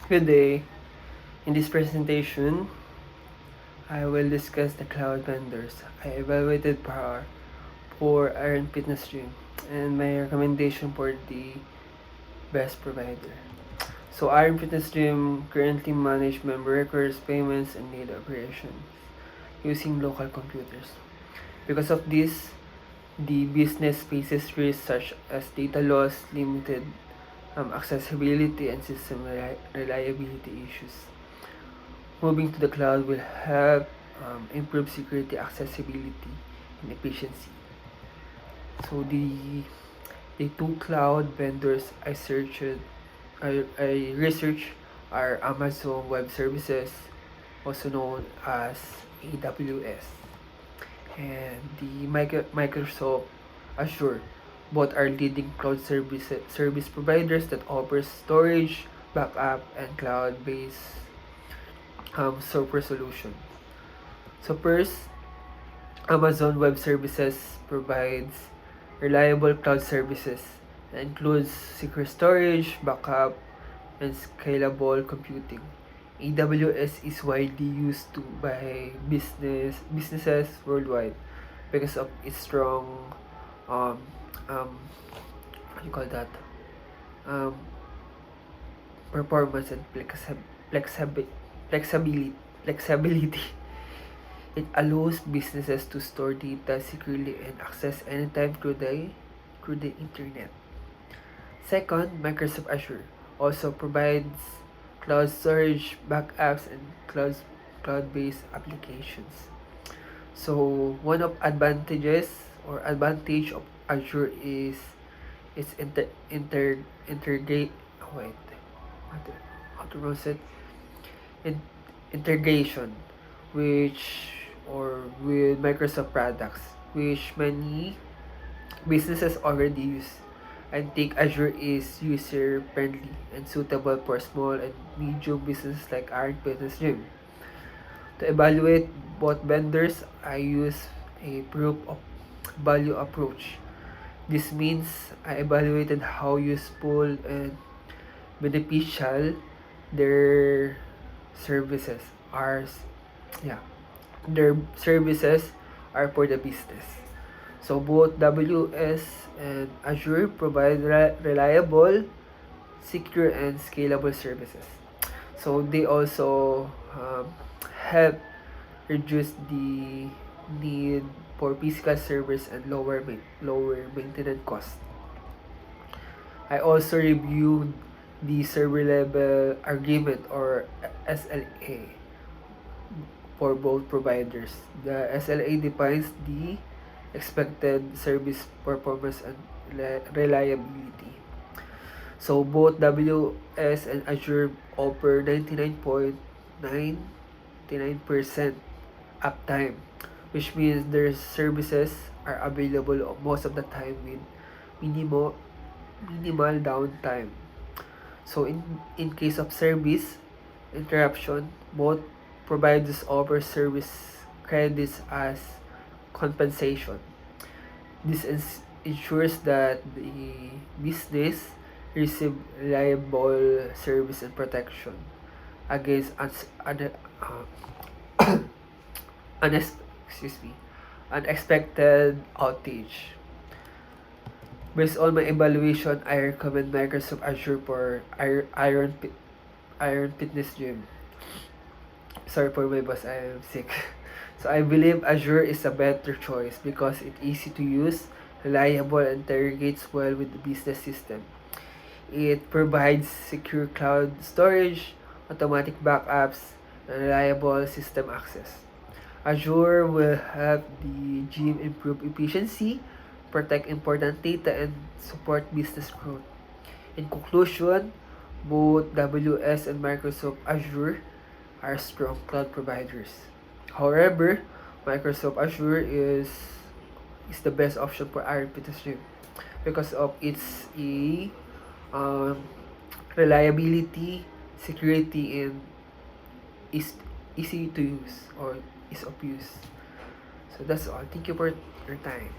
Good day. In this presentation, I will discuss the cloud vendors I evaluated for Iron Fitness Gym and my recommendation for the best provider. So Iron Fitness Gym currently manage member records, payments, and data operations using local computers. Because of this, the business faces risks such as data loss, limited accessibility, and system reliability issues. Moving to the cloud will help improve security, accessibility, and efficiency. So the two cloud vendors I researched are Amazon Web Services, also known as AWS, and the Microsoft Azure. Both are leading cloud service providers that offer storage, backup, and cloud-based software solution. So first, Amazon Web Services provides reliable cloud services that includes secure storage, backup, and scalable computing. AWS is widely used by businesses worldwide because of its strong um, what do you call that um, performance and flexibility. Flexibility. It allows businesses to store data securely and access anytime through the internet. Second, Microsoft Azure also provides cloud storage, backups, and cloud-based applications. So one of advantage of Azure is its integrate. Wait, how to pronounce it? In, integration, which or with Microsoft products, which many businesses already use. I think Azure is user friendly and suitable for small and medium businesses like our business gym. To evaluate both vendors, I use a proof of value approach. This means I evaluated how useful and beneficial their services are. Yeah, their services are for the business. So both WS and Azure provide reliable, secure, and scalable services. So they also help reduce the need for physical servers and lower maintenance costs. I also reviewed the server level agreement or SLA for both providers. The SLA defines the expected service performance and reliability. So both WS and Azure offer 99.99% uptime, which means their services are available most of the time with minimal minimal downtime. So in case of service interruption, both providers offer service credits as compensation. This ensures that the business receive reliable service and protection against excuse me, unexpected outage. Based on my evaluation, I recommend Microsoft Azure for Iron Fitness Gym. Sorry for my boss, I am sick. So I believe Azure is a better choice because it's easy to use, reliable, and integrates well with the business system. It provides secure cloud storage, automatic backups, and reliable system access. Azure will help the gym improve efficiency, protect important data, and support business growth. In conclusion, both WS and Microsoft Azure are strong cloud providers. However, Microsoft Azure is the best option for our Gym because of its um, reliability, security, and is easy to use or ease of use. So that's all. Thank you for your time.